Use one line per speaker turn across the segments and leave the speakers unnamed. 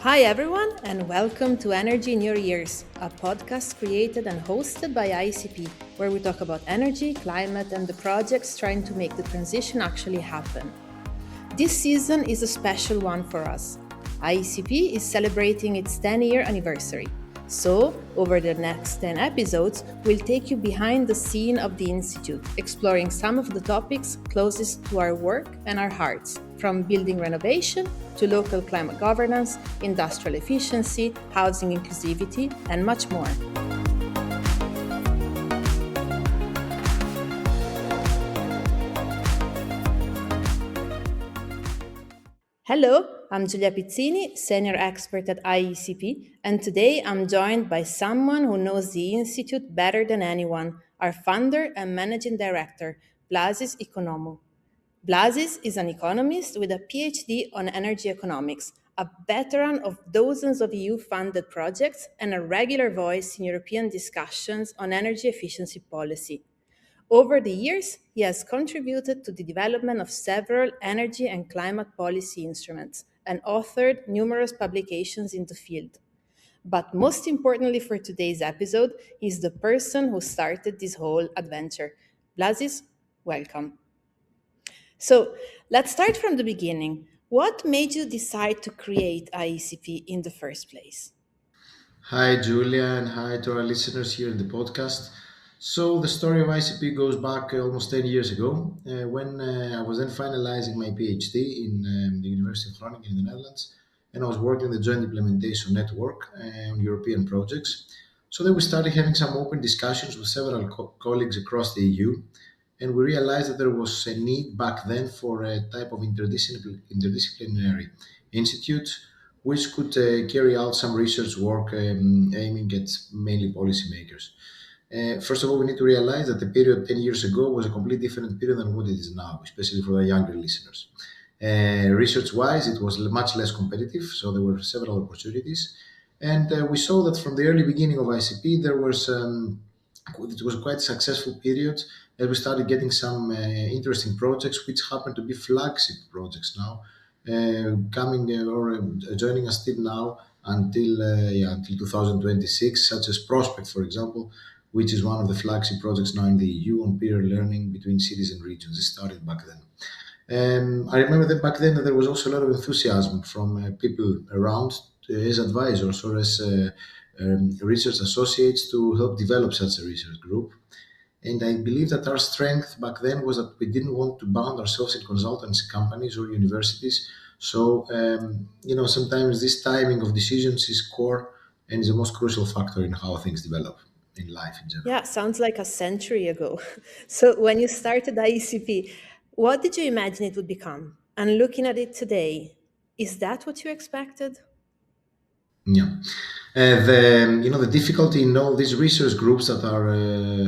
Hi, everyone, and welcome to Energy in Your Ears, a podcast created and hosted by IEECP, where we talk about energy, climate, and the projects trying to make the transition actually happen. This season is a special one for us. IEECP is celebrating its 10-year anniversary. So, over the next 10 episodes, we'll take you behind the scene of the Institute, exploring some of the topics closest to our work and our hearts, from building renovation to local climate governance, industrial efficiency, housing inclusivity, and much more. Hello, I'm Giulia Pizzini, Senior Expert at IEECP, and today I'm joined by someone who knows the Institute better than anyone, our founder and Managing Director, Vlasis Oikonomou. Vlasis is an economist with a PhD on energy economics, a veteran of dozens of EU-funded projects, and a regular voice in European discussions on energy efficiency policy. Over the years, he has contributed to the development of several energy and climate policy instruments and authored numerous publications in the field. But most importantly for today's episode, he's the person who started this whole adventure. Vlasis, welcome. So let's start from the beginning. What made you decide to create IECP in the first place?
Hi, Julia, and hi to our listeners here in the podcast. So, the story of ICP goes back almost 10 years ago when I was then finalizing my PhD in the University of Groningen in the Netherlands, and I was working in the Joint Implementation Network on European projects. So, then we started having some open discussions with several colleagues across the EU, and we realized that there was a need back then for a type of interdisciplinary institute which could carry out some research work aiming at mainly policymakers. First of all, we need to realize that the period 10 years ago was a completely different period than what it is now, especially for the younger listeners. Research wise, it was much less competitive, so there were several opportunities. And we saw that from the early beginning of ICP, it was quite a successful period as we started getting some interesting projects, which happen to be flagship projects now, coming or joining us still now until 2026, such as Prospect, for example, which is one of the flagship projects now in the EU on peer learning between cities and regions. It started back then. I remember that back then that there was also a lot of enthusiasm from people around as advisors or as research associates to help develop such a research group. And I believe that our strength back then was that we didn't want to bound ourselves in consultancy companies or universities. So, sometimes this timing of decisions is core and is the most crucial factor in how things develop in life in general.
Yeah, sounds like a century ago. So when you started IECP, what did you imagine it would become? And looking at it today, is that what you expected?
Yeah. The difficulty in all these research groups that are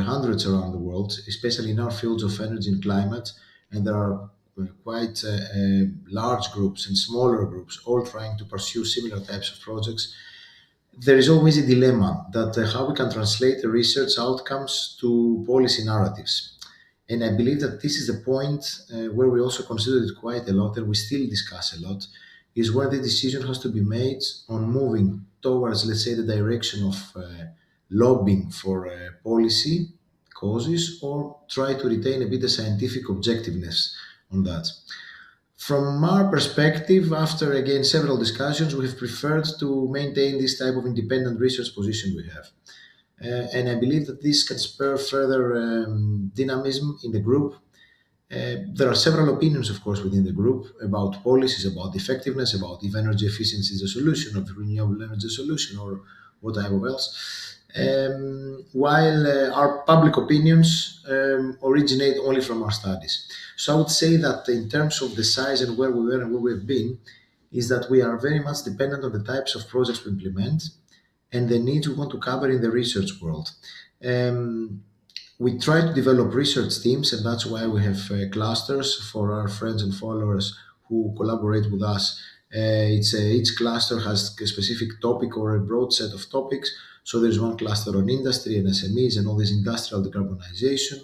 hundreds around the world, especially in our fields of energy and climate, and there are quite large groups and smaller groups all trying to pursue similar types of projects. There is always a dilemma that how we can translate the research outcomes to policy narratives. And I believe that this is the point where we also consider it quite a lot and we still discuss a lot, is where the decision has to be made on moving towards, let's say, the direction of lobbying for policy causes or try to retain a bit of scientific objectiveness on that. From our perspective, after again several discussions, we have preferred to maintain this type of independent research position we have. And I believe that this can spur further dynamism in the group. There are several opinions, of course, within the group about policies, about effectiveness, about if energy efficiency is a solution, of renewable energy solution, or what type of else. While our public opinions originate only from our studies. So I would say that in terms of the size and where we were and where we've been, is that we are very much dependent on the types of projects we implement and the needs we want to cover in the research world. Um, we try to develop research teams, and that's why we have clusters for our friends and followers who collaborate with us. Each cluster has a specific topic or a broad set of topics. So there's one cluster on industry and SMEs and all this industrial decarbonization.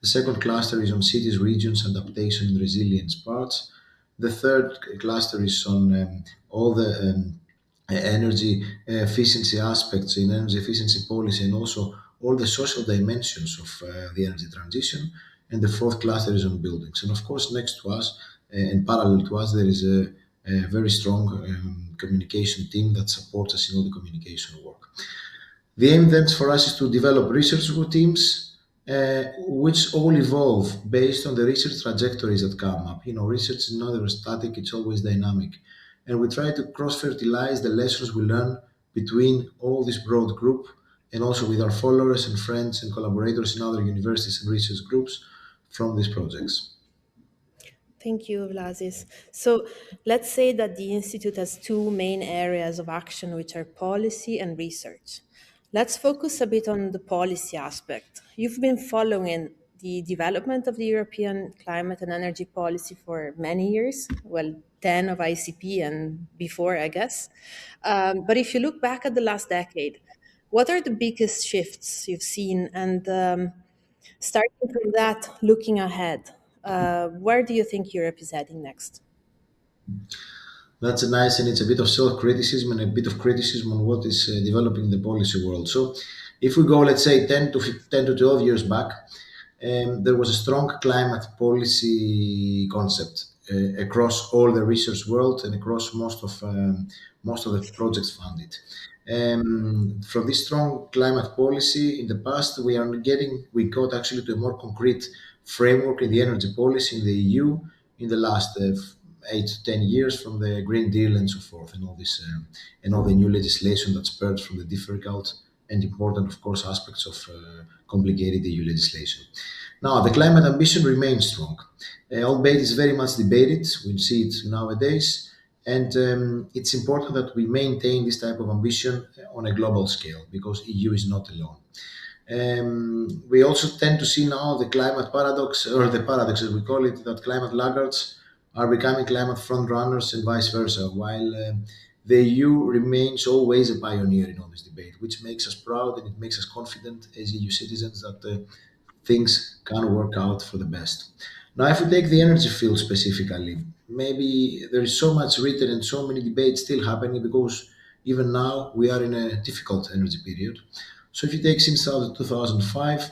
The second cluster is on cities, regions, adaptation and resilience parts. The third cluster is on all the energy efficiency aspects in energy efficiency policy, and also all the social dimensions of the energy transition. And the fourth cluster is on buildings. And of course, next to us and parallel to us, there is a very strong communication team that supports us in all the communication work. The aim then for us is to develop research teams which all evolve based on the research trajectories that come up. You know, research is never static, it's always dynamic. And we try to cross fertilize the lessons we learn between all this broad group and also with our followers and friends and collaborators in other universities and research groups from these projects.
Thank you, Vlasis. So let's say that the Institute has two main areas of action, which are policy and research. Let's focus a bit on the policy aspect. You've been following the development of the European climate and energy policy for many years, well, 10 of ICP and before, I guess. But if you look back at the last decade, what are the biggest shifts you've seen? And starting from that, looking ahead, where do you think Europe is heading next?
That's a nice, and it's a bit of self-criticism and a bit of criticism on what is developing in the policy world. So, if we go, let's say, 10 to 12 years back, there was a strong climate policy concept across all the research world and across most of the projects funded. From this strong climate policy in the past, we got actually to a more concrete framework in the energy policy in the EU in the last 8 to 10 years from the Green Deal and so forth, and all this and all the new legislation that spurred from the difficult and important, of course, aspects of complicated EU legislation. Now, the climate ambition remains strong, albeit it's very much debated. We see it nowadays, and it's important that we maintain this type of ambition on a global scale because EU is not alone. We also tend to see now the climate paradox, or the paradox as we call it, that climate laggards are becoming climate frontrunners and vice versa, while the EU remains always a pioneer in all this debate, which makes us proud and it makes us confident as EU citizens that things can work out for the best. Now, if we take the energy field specifically, maybe there is so much written and so many debates still happening because even now we are in a difficult energy period. So, if you take since 2005,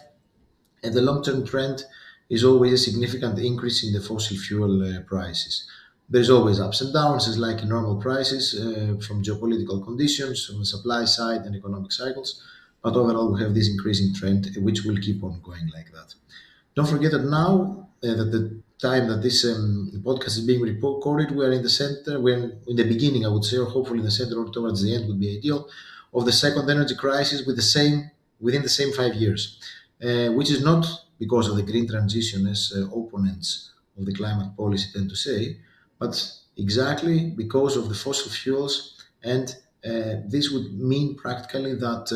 and the long-term trend is always a significant increase in the fossil fuel prices. There's always ups and downs, as like in normal prices, from geopolitical conditions, from the supply side and economic cycles. But overall, we have this increasing trend, which will keep on going like that. Don't forget that now, that the time that this podcast is being recorded, we are in the center, we're in the beginning, I would say, or hopefully in the center or towards the end would be ideal, of the second energy crisis within the same 5 years, which is not because of the green transition, as opponents of the climate policy tend to say, but exactly because of the fossil fuels. And this would mean practically that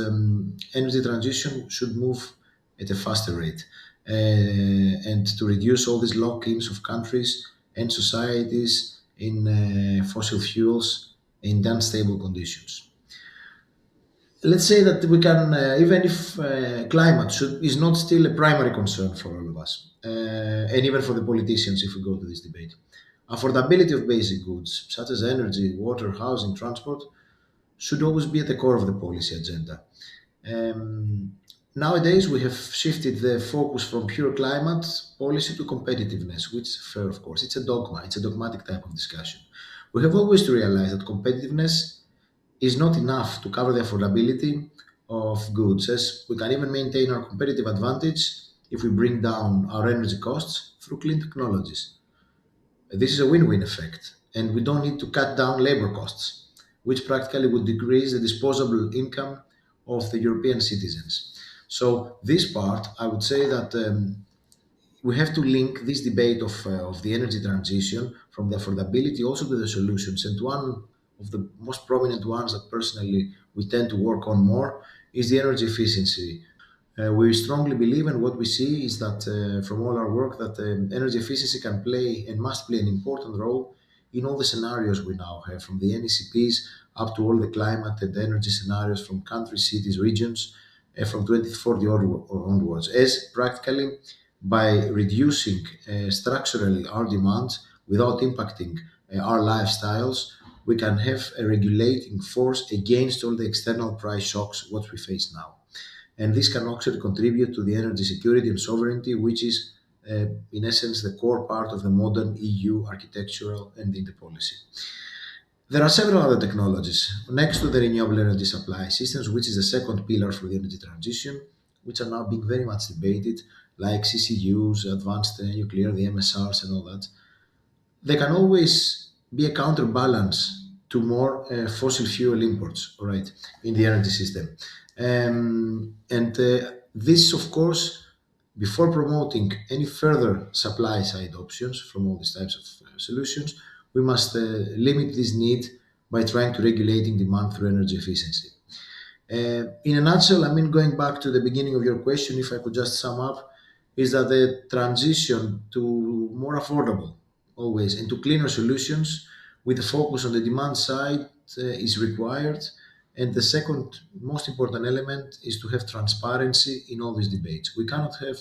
energy transition should move at a faster rate and to reduce all these lock-ins of countries and societies in fossil fuels in unstable conditions. Let's say that we can, even if is not still a primary concern for all of us, and even for the politicians, if we go to this debate, affordability of basic goods such as energy, water, housing, transport should always be at the core of the policy agenda. Nowadays, we have shifted the focus from pure climate policy to competitiveness, which is fair, of course. It's a dogma, it's a dogmatic type of discussion. We have always to realize that competitiveness is not enough to cover the affordability of goods, as we can even maintain our competitive advantage if we bring down our energy costs through clean technologies. This is a win-win effect, and we don't need to cut down labor costs, which practically would decrease the disposable income of the European citizens. So this part, I would say that we have to link this debate of the energy transition from the affordability also to the solutions. And one of the most prominent ones that personally we tend to work on more is the energy efficiency. We strongly believe, and what we see is that from all our work, that energy efficiency can play and must play an important role in all the scenarios we now have, from the NECPs up to all the climate and energy scenarios from countries, cities, regions, from 2040 onwards, as practically by reducing structurally our demand without impacting our lifestyles, we can have a regulating force against all the external price shocks what we face now. And this can actually contribute to the energy security and sovereignty, which is, in essence, the core part of the modern EU architectural and in the policy. There are several other technologies next to the renewable energy supply systems, which is the second pillar for the energy transition, which are now being very much debated, like CCUs, advanced nuclear, the MSRs, and all that. There can always be a counterbalance to more fossil fuel imports, all right, in the energy system. And this, of course, before promoting any further supply side options from all these types of solutions, we must limit this need by trying to regulating demand through energy efficiency. In a nutshell, I mean, going back to the beginning of your question, if I could just sum up, is that the transition to more affordable, always, and to cleaner solutions with a focus on the demand side is required. And the second most important element is to have transparency in all these debates. We cannot have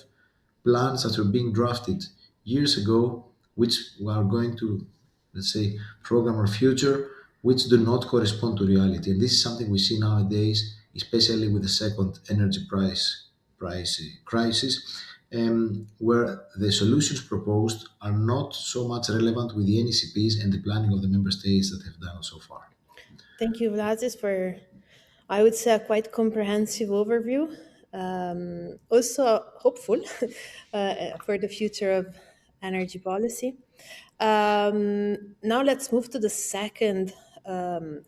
plans that were being drafted years ago, which are going to, let's say, program our future, which do not correspond to reality. And this is something we see nowadays, especially with the second energy price crisis, where the solutions proposed are not so much relevant with the NECPs and the planning of the member states that have done so far.
Thank you, Vlasis, for, I would say, a quite comprehensive overview. Also hopeful for the future of energy policy. Now let's move to the second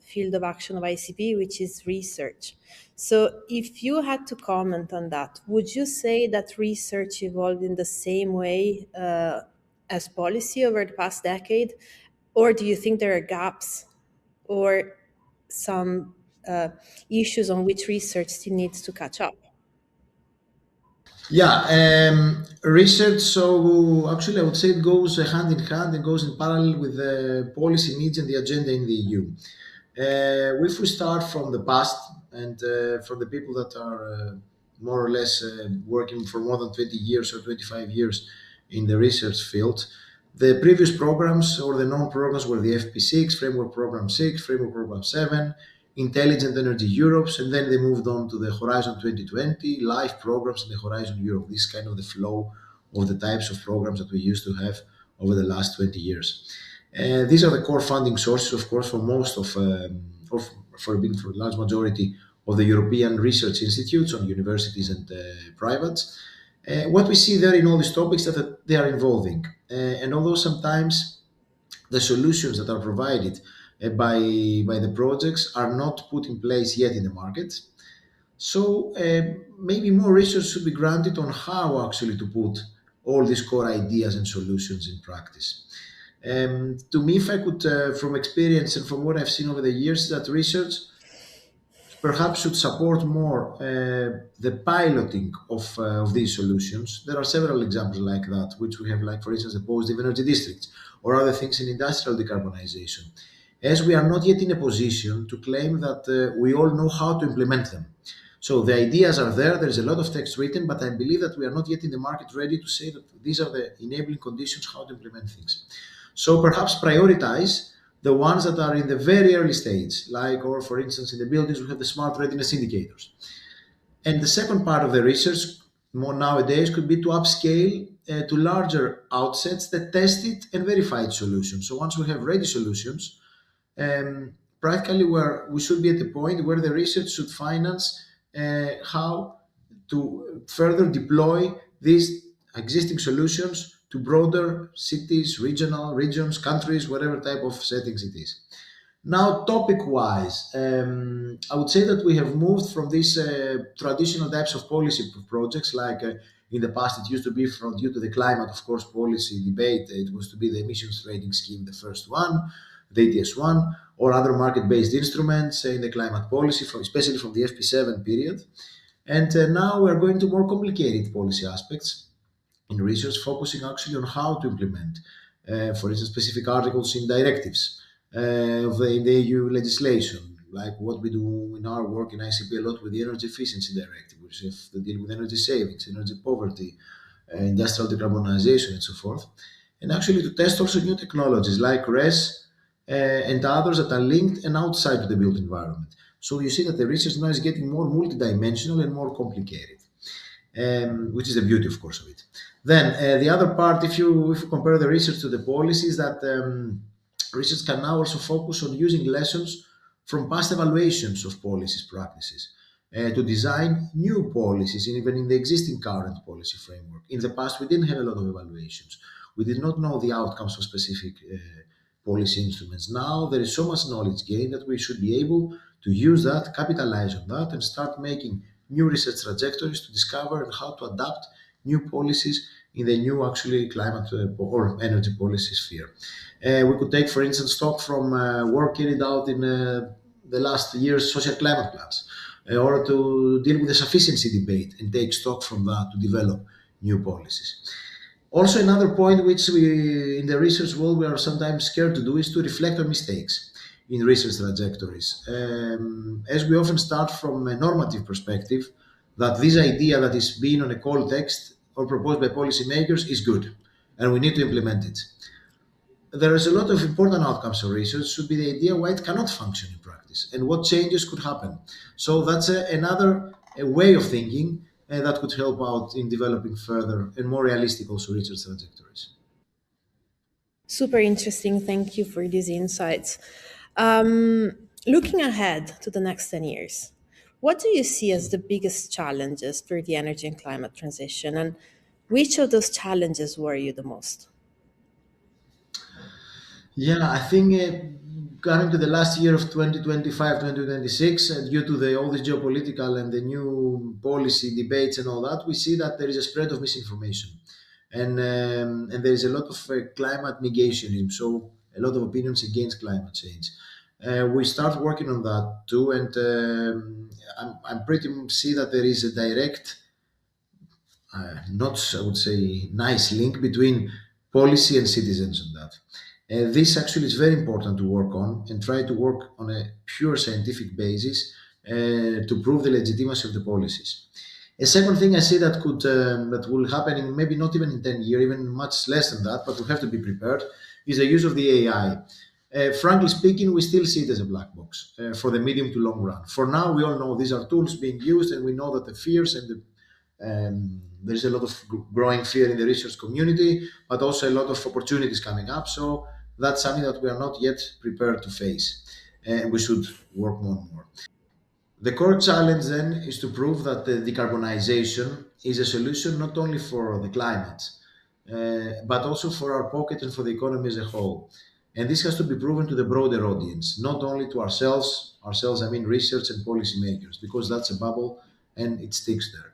field of action of ICP, which is research. So, if you had to comment on that, would you say that research evolved in the same way as policy over the past decade, or do you think there are gaps or some issues on which research still needs to catch up?
Yeah, research. So actually, I would say it goes hand in hand and goes in parallel with the policy needs and the agenda in the EU. If we start from the past and from the people that are more or less working for more than 20 years or 25 years in the research field, the previous programs or the known programs were the FP6, Framework Program 6, Framework Program 7, Intelligent Energy Europes, and then they moved on to the Horizon 2020, live programs in the Horizon Europe. This is kind of the flow of the types of programs that we used to have over the last 20 years. These are the core funding sources, of course, for most of for a large majority of the European research institutes on universities and privates. What we see there in all these topics that they are evolving, and although sometimes the solutions that are provided by the projects are not put in place yet in the market. So maybe more research should be granted on how actually to put all these core ideas and solutions in practice. To me, if I could, from experience and from what I've seen over the years, that research perhaps should support more the piloting of these solutions. There are several examples like that, which we have, like, for instance, the positive energy districts or other things in industrial decarbonization, as we are not yet in a position to claim that we all know how to implement them. So the ideas are there, there's a lot of text written, but I believe that we are not yet in the market ready to say that these are the enabling conditions how to implement things. So perhaps prioritize the ones that are in the very early stage, like, or for instance, in the buildings, we have the smart readiness indicators. And the second part of the research, more nowadays, could be to upscale to larger outsets that tested and verified solutions. So once we have ready solutions, practically where we should be at the point where the research should finance how to further deploy these existing solutions to broader cities, regions, countries, whatever type of settings it is. Now, topic-wise, I would say that we have moved from these traditional types of policy projects, like in the past it used to be from due to the climate, of course, policy debate. It was to be the emissions trading scheme, the first one, the ATS1, or other market-based instruments in the climate policy, especially from the FP7 period. And now we're going to more complicated policy aspects in research, focusing actually on how to implement, for instance, specific articles in directives in the EU legislation, like what we do in our work in ICP a lot with the Energy Efficiency Directive, which has to deal with energy savings, energy poverty, industrial decarbonization, and so forth. And actually to test also new technologies like RES, and others that are linked and outside of the built environment. So you see that the research now is getting more multidimensional and more complicated, which is the beauty, of course, of it. Then the other part, if you compare the research to the policies, that research can now also focus on using lessons from past evaluations of policies practices to design new policies, and even in the existing current policy framework. In the past, we didn't have a lot of evaluations. We did not know the outcomes of specific policy instruments. Now there is so much knowledge gained that we should be able to use that, capitalize on that, and start making new research trajectories to discover how to adapt new policies in the new actually climate or energy policy sphere. We could take, for instance, stock from work carried out in the last year's social climate plans, or to deal with the sufficiency debate and take stock from that to develop new policies. Also, another point which we in the research world we are sometimes scared to do is to reflect on mistakes in research trajectories. As we often start from a normative perspective, that this idea that is being on a call text or proposed by policymakers is good, and we need to implement it. There is a lot of important outcomes of research should be the idea why it cannot function in practice and what changes could happen. So that's another a way of thinking that could help out in developing further and more realistic also research trajectories.
Super interesting. Thank you for these insights. Looking ahead to the next 10 years, what do you see as the biggest challenges for the energy and climate transition? And which of those challenges worry you the most?
Yeah, I think coming to the last year of 2025, 2026, due to all this geopolitical and the new policy debates and all that, we see that there is a spread of misinformation. And there is a lot of climate negationism, so a lot of opinions against climate change. We start working on that too, and I'm pretty see that there is a direct not, I would say, nice link between policy and citizens on that. This actually is very important to work on and try to work on a pure scientific basis to prove the legitimacy of the policies. A second thing I see that will happen in maybe not even in 10 years, even much less than that, but we have to be prepared, is the use of the AI. Frankly speaking, we still see it as a black box for the medium to long run. For now, we all know these are tools being used, and we know that the fears and the there's a lot of growing fear in the research community, but also a lot of opportunities coming up. So that's something that we are not yet prepared to face, and we should work more and more. The core challenge then is to prove that the decarbonization is a solution not only for the climate, but also for our pocket and for the economy as a whole. And this has to be proven to the broader audience, not only to ourselves, I mean research and policymakers, because that's a bubble and it sticks there.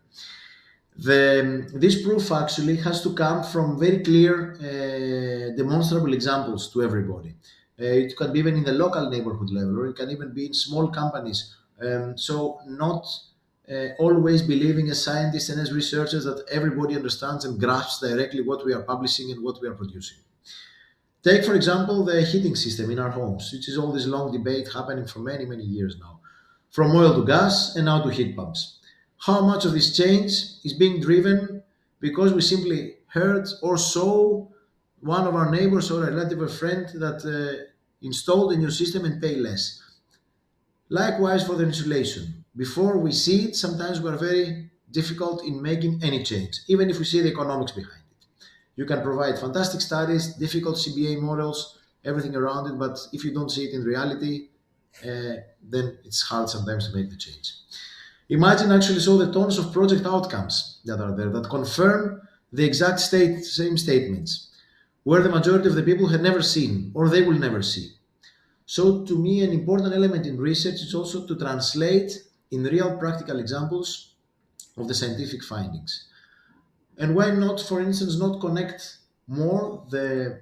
This proof actually has to come from very clear, demonstrable examples to everybody. It can be even in the local neighborhood level, or it can even be in small companies. So, not always believing as scientists and as researchers that everybody understands and grasps directly what we are publishing and what we are producing. Take, for example, the heating system in our homes, which is all this long debate happening for many, many years now, from oil to gas and now to heat pumps. How much of this change is being driven because we simply heard or saw one of our neighbors or a relative or friend that installed a new system and pay less? Likewise for the insulation. Before we see it, sometimes we are very difficult in making any change, even if we see the economics behind it. You can provide fantastic studies, difficult CBA models, everything around it, but if you don't see it in reality, then it's hard sometimes to make the change. Imagine actually so the tons of project outcomes that are there that confirm the exact same statements, where the majority of the people had never seen or they will never see. So, to me, an important element in research is also to translate in real practical examples of the scientific findings. And why not, for instance, not connect more the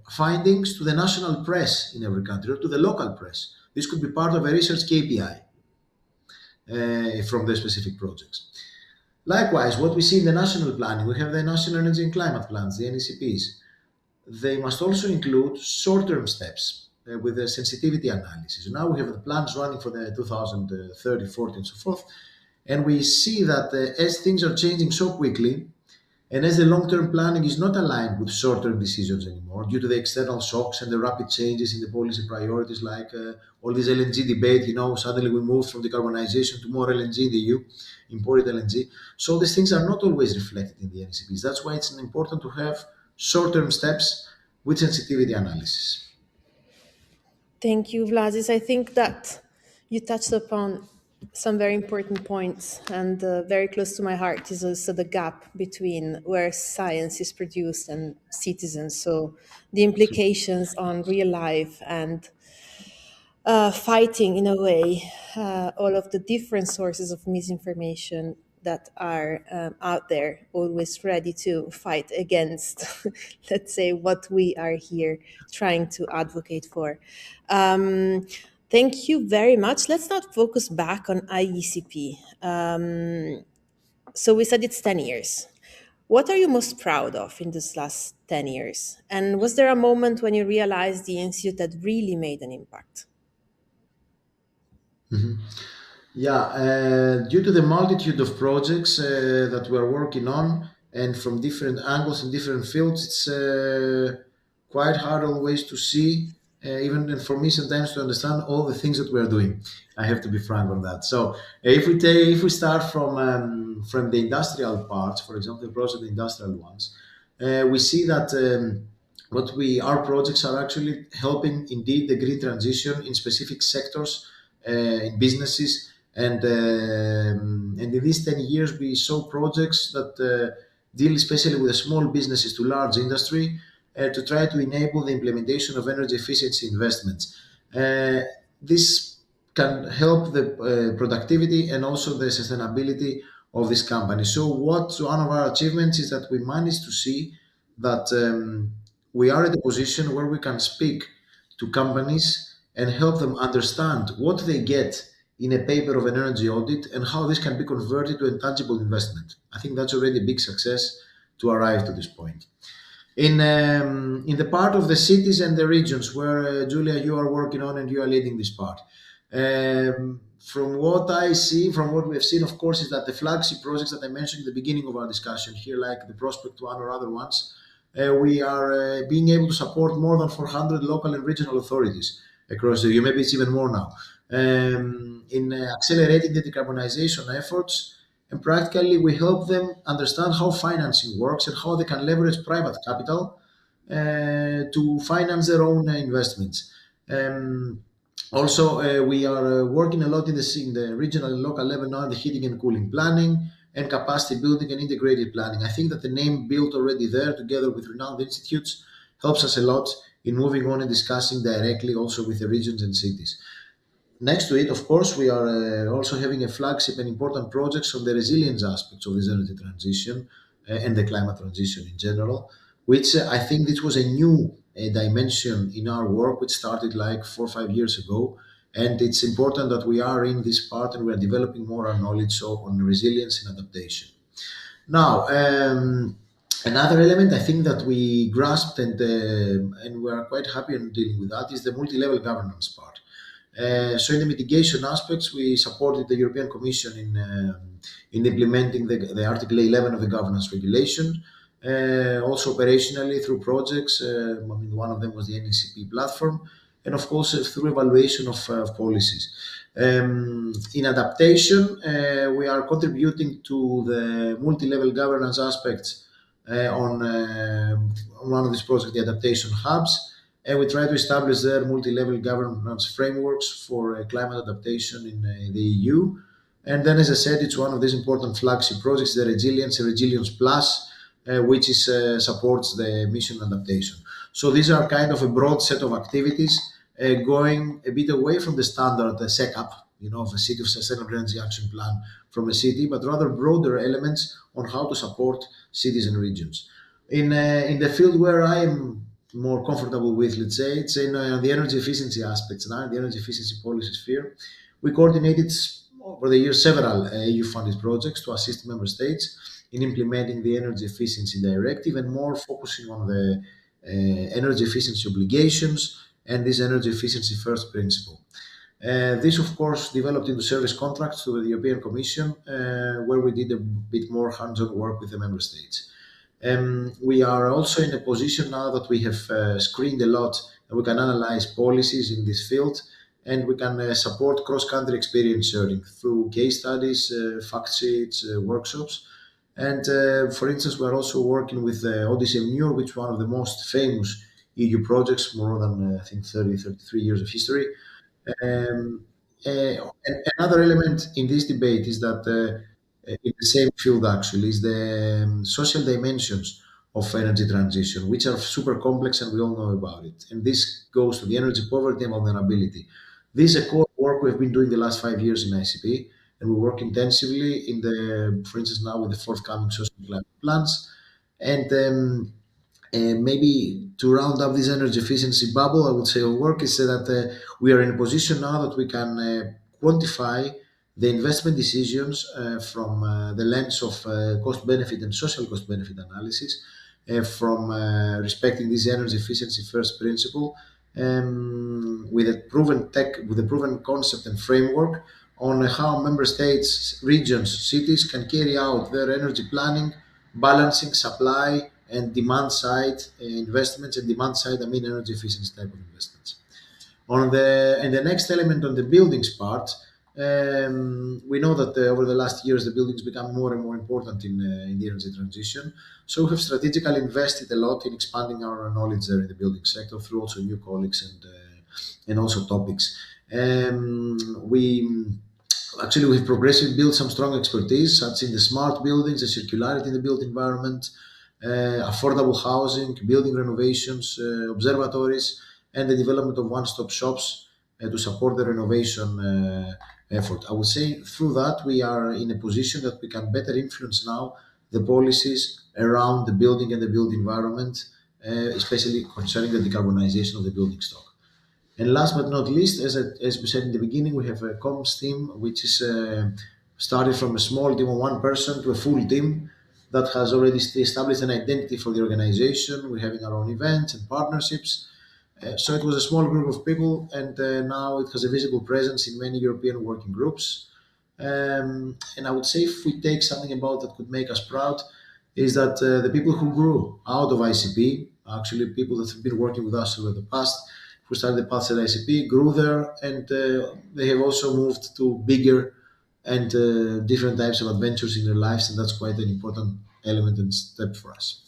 findings to the national press in every country or to the local press? This could be part of a research KPI from the specific projects. Likewise, what we see in the national planning, we have the National Energy and Climate Plans, the NECPs. They must also include short-term steps with the sensitivity analysis. Now we have the plans running for the 2030, 40, and so forth. And we see that as things are changing so quickly, And as the long-term planning is not aligned with short-term decisions anymore due to the external shocks and the rapid changes in the policy priorities, like all this LNG debate, suddenly we moved from decarbonization to more LNG in the EU, imported LNG. So these things are not always reflected in the NCPs. That's why it's important to have short-term steps with sensitivity analysis.
Thank you, Vlasis. I think that you touched upon some very important points, and very close to my heart is also the gap between where science is produced and citizens. So the implications on real life and fighting, in a way, all of the different sources of misinformation that are out there, always ready to fight against, let's say, what we are here trying to advocate for. Um, Thank you very much. Let's not focus back on IECP. So we said it's 10 years. What are you most proud of in this last 10 years? And was there a moment when you realized the institute had really made an impact?
Yeah, due to the multitude of projects that we're working on and from different angles and different fields, it's quite hard always to see, even and for me sometimes to understand all the things that we're doing. I have to be frank on that. So if we start from the industrial parts, for example, the project industrial ones, we see that. What we our projects are actually helping indeed the green transition in specific sectors, in businesses, and in these 10 years we saw projects that deal especially with the small businesses to large industry, to try to enable the implementation of energy efficiency investments. This can help the productivity and also the sustainability of this company. So what one of our achievements is that we managed to see that we are at a position where we can speak to companies and help them understand what they get in a paper of an energy audit and how this can be converted to a tangible investment. I think that's already a big success to arrive to this point. In the part of the cities and the regions where Julia, you are working on and you are leading this part. From what I see, from what we have seen, of course, is that the flagship projects that I mentioned in the beginning of our discussion here, like the Prospect One or other ones, we are being able to support more than 400 local and regional authorities across the EU. Maybe it's even more now. In accelerating the decarbonization efforts, and practically we help them understand how financing works and how they can leverage private capital to finance their own investments. Also, we are working a lot in the regional and local level now in the heating and cooling planning and capacity building and integrated planning. I think that the name built already there together with renowned institutes helps us a lot in moving on and discussing directly also with the regions and cities. Next to it, of course, we are also having a flagship and important projects on the resilience aspects of this energy transition and the climate transition in general, which I think this was a new dimension in our work, which started like 4 or 5 years ago. And it's important that we are in this part and we are developing more our knowledge so on resilience and adaptation. Now, another element I think that we grasped and we are quite happy in dealing with that is the multi-level governance part. So in the mitigation aspects, we supported the European Commission in implementing the Article 11 of the governance regulation. Also operationally through projects. I mean, one of them was the NECP platform, and of course through evaluation of policies. In adaptation, we are contributing to the multi-level governance aspects on one of these projects, the adaptation hubs, and we try to establish their multi-level governance frameworks for climate adaptation in the EU. And then, as I said, it's one of these important flagship projects, the Resilience Plus, which supports the mission adaptation. So these are kind of a broad set of activities going a bit away from the standard SECAP, of a City of Sustainable Energy Action Plan from a city, but rather broader elements on how to support cities and regions. In the field where I am more comfortable with, let's say, it's in the energy efficiency aspects now, the energy efficiency policy sphere. We coordinated over the years several EU-funded projects to assist member states in implementing the energy efficiency directive and more focusing on the energy efficiency obligations and this energy efficiency first principle. This, of course, developed into service contracts to the European Commission, where we did a bit more hands-on work with the member states. We are also in a position now that we have screened a lot and we can analyze policies in this field, and we can support cross-country experience sharing through case studies, fact sheets, workshops. And for instance, we're also working with Odyssey Muir, which is one of the most famous EU projects, more than I think 33 years of history. Um, Another element in this debate is that in the same field actually is the social dimensions of energy transition, which are super complex and we all know about it. And this goes to the energy poverty and vulnerability. This is a core work we've been doing the last 5 years in ICP, and we work intensively in the, for instance, now with the forthcoming social climate plans. And maybe to round up this energy efficiency bubble, I would say our work is that we are in a position now that we can quantify the investment decisions from the lens of cost benefit and social cost benefit analysis, from respecting this energy efficiency first principle, with a proven tech, with a proven concept and framework on how member states, regions, cities can carry out their energy planning, balancing supply and demand side investments, and demand side, I mean energy efficiency type of investments. On the and the next element on the buildings part, we know that over the last years the buildings become more and more important in the energy transition. So we have strategically invested a lot in expanding our knowledge there in the building sector through also new colleagues and also topics. We Actually, we've progressively built some strong expertise, such in the smart buildings, the circularity in the built environment, affordable housing, building renovations, observatories, and the development of one-stop shops to support the renovation effort. I would say through that we are in a position that we can better influence now the policies around the building and the built environment, especially concerning the decarbonization of the building stock. And last but not least, as we said in the beginning, we have a comms team which is started from a small team of one person to a full team that has already established an identity for the organization. We're having our own events and partnerships. So it was a small group of people, and now it has a visible presence in many European working groups. And I would say if we take something about that could make us proud, is that the people who grew out of ICP, actually people that have been working with us over the past, who started the path at ICP, grew there, and they have also moved to bigger and different types of adventures in their lives, and that's quite an important element and step for us.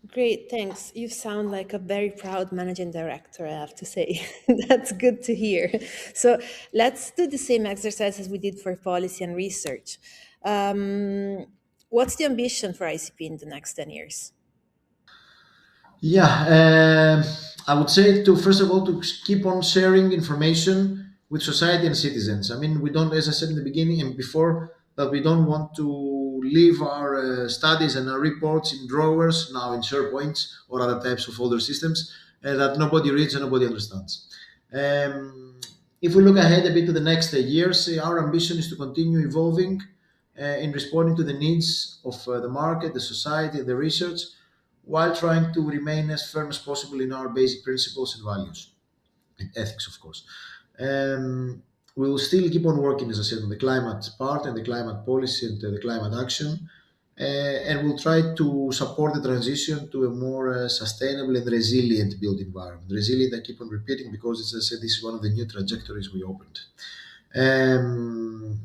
Great, thanks. You sound like a very proud managing director, I have to say. That's good to hear. So let's do the same exercise as we did for policy and research. What's the ambition for ICP in the next 10 years?
Yeah, I would say to first of all to keep on sharing information with society and citizens. I mean, we don't, as I said in the beginning and before, that we don't want to leave our studies and our reports in drawers now in SharePoints or other types of folder systems that nobody reads and nobody understands. If we look ahead a bit to the next years, our ambition is to continue evolving in responding to the needs of the market, the society, the research, while trying to remain as firm as possible in our basic principles and values, and ethics, of course. We will still keep on working, as I said, on the climate part and the climate policy and the climate action. And we'll try to support the transition to a more sustainable and resilient built environment. Resilient, I keep on repeating because, as I said, this is one of the new trajectories we opened. Um,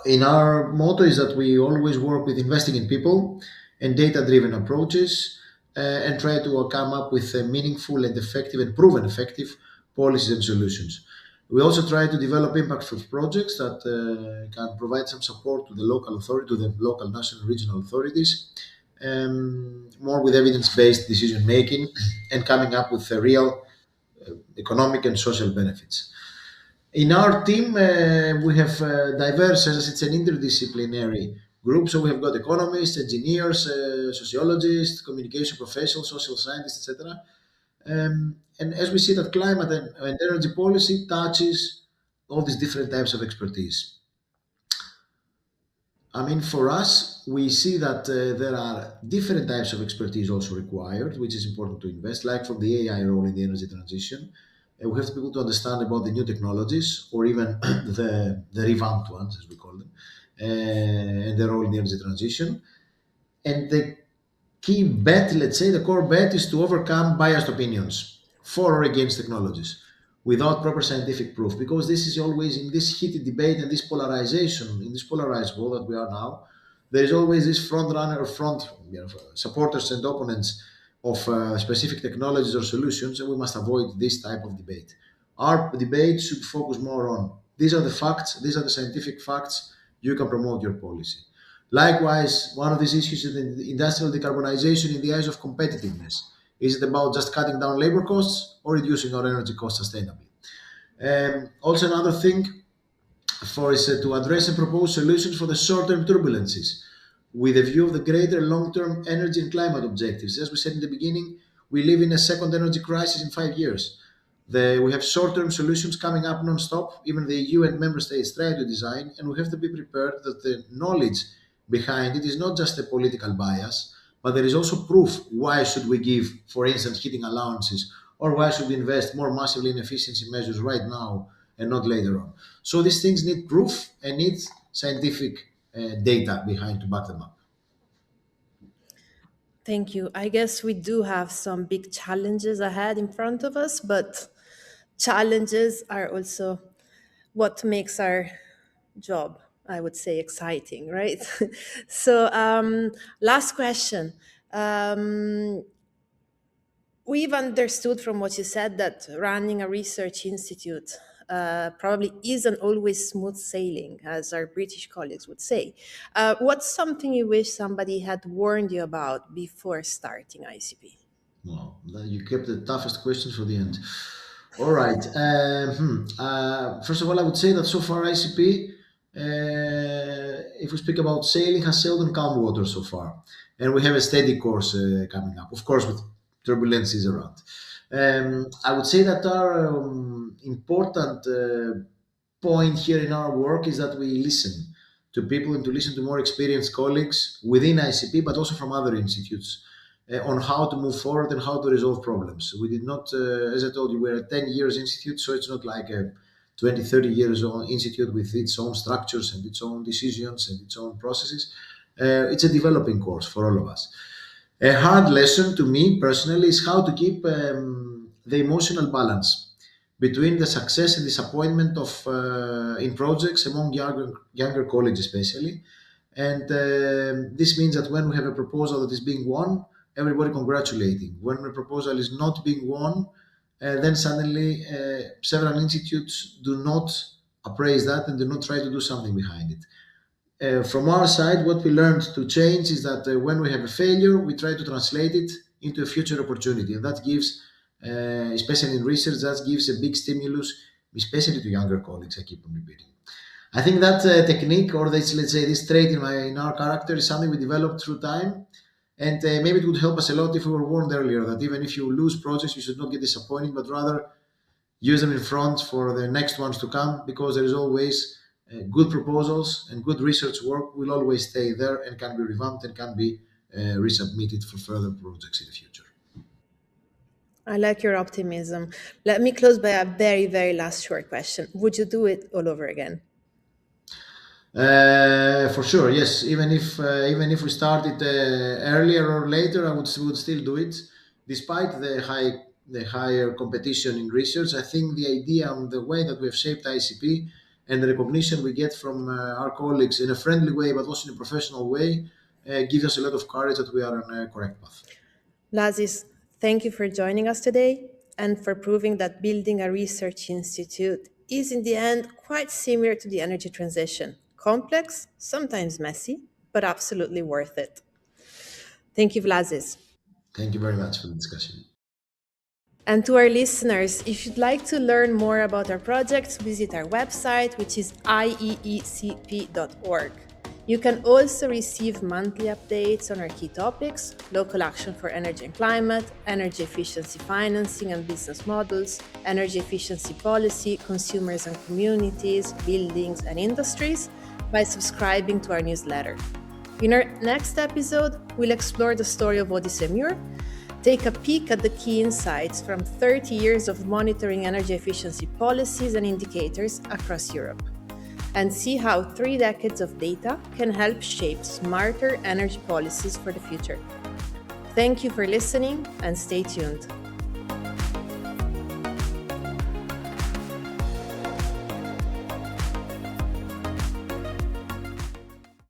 in our motto is that we always work with investing in people and data-driven approaches, and try to come up with meaningful and effective and proven effective policies and solutions. We also try to develop impactful projects that can provide some support to the local authority, to the local, national, regional authorities, more with evidence-based decision making and coming up with real economic and social benefits. In our team, we have diverse, as it's an interdisciplinary group. So we have got economists, engineers, sociologists, communication professionals, social scientists, etc. And as we see that climate and energy policy touches all these different types of expertise. I mean, for us, we see that there are different types of expertise also required, which is important to invest, like from the AI role in the energy transition. We have to be able to understand about the new technologies or even the revamped ones, as we call them, and their role in the energy transition. And the key bet, let's say the core bet, is to overcome biased opinions for or against technologies without proper scientific proof, because this is always in this heated debate and this polarization, in this polarized world that we are now, there is always this front runner or front, supporters and opponents of specific technologies or solutions, and we must avoid this type of debate. Our debate should focus more on these are the facts, these are the scientific facts, you can promote your policy. Likewise, one of these issues is the industrial decarbonization in the eyes of competitiveness. Is it about just cutting down labor costs or reducing our energy costs sustainably? Also, another thing for is to address and propose solutions for the short-term turbulences with a view of the greater long-term energy and climate objectives. As we said in the beginning, we live in a second energy crisis in 5 years. We have short-term solutions coming up non-stop. Even the EU and member states try to design, and we have to be prepared that the knowledge behind it is not just a political bias, but there is also proof. Why should we give, for instance, heating allowances, or why should we invest more massively in efficiency measures right now and not later on? So these things need proof and need scientific data behind to back them up.
Thank you. I guess we do have some big challenges ahead in front of us, but challenges are also what makes our job, I would say, exciting, right? So, last question. Um, we've understood from what you said that running a research institute probably isn't always smooth sailing, as our British colleagues would say. What's something you wish somebody had warned you about before starting ICP?
Well, you kept the toughest questions for the end. All right. First of all, I would say that so far ICP, if we speak about sailing, has sailed on calm water so far, and we have a steady course coming up. Of course, with turbulences around. I would say that our important point here in our work is that we listen to people and to listen to more experienced colleagues within ICP, but also from other institutes on how to move forward and how to resolve problems. We did not, as I told you, we're a 10 years institute, so it's not like a 20, 30 years old institute with its own structures and its own decisions and its own processes. It's a developing course for all of us. A hard lesson to me personally is how to keep the emotional balance between the success and disappointment of in projects among younger colleagues especially. And this means that when we have a proposal that is being won, everybody congratulating. When a proposal is not being won, then suddenly several institutes do not appraise that and do not try to do something behind it. From our side, what we learned to change is that when we have a failure, we try to translate it into a future opportunity. And that gives, especially in research, that gives a big stimulus, especially to younger colleagues. I keep on repeating. I think that technique, or this, let's say, this trait in our character, is something we developed through time. And maybe it would help us a lot if we were warned earlier that even if you lose projects, you should not get disappointed, but rather use them in front for the next ones to come, because there is always good proposals and good research work will always stay there and can be revamped and can be resubmitted for further projects in the future.
I like your optimism. Let me close by a very, very last short question. Would you do it all over again?
For sure, yes. Even if we started earlier or later, I would still do it, despite the higher competition in research. I think the idea and the way that we have shaped ICP and the recognition we get from our colleagues in a friendly way, but also in a professional way, gives us a lot of courage that we are on a correct path.
Vlasis, thank you for joining us today and for proving that building a research institute is in the end quite similar to the energy transition. Complex, sometimes messy, but absolutely worth it. Thank you, Vlasis.
Thank you very much for the discussion.
And to our listeners, if you'd like to learn more about our projects, visit our website, which is IEECP.org. You can also receive monthly updates on our key topics: local action for energy and climate, energy efficiency financing and business models, energy efficiency policy, consumers and communities, buildings and industries, by subscribing to our newsletter. In our next episode, we'll explore the story of Odyssey Muir, take a peek at the key insights from 30 years of monitoring energy efficiency policies and indicators across Europe, and see how 3 decades of data can help shape smarter energy policies for the future. Thank you for listening and stay tuned.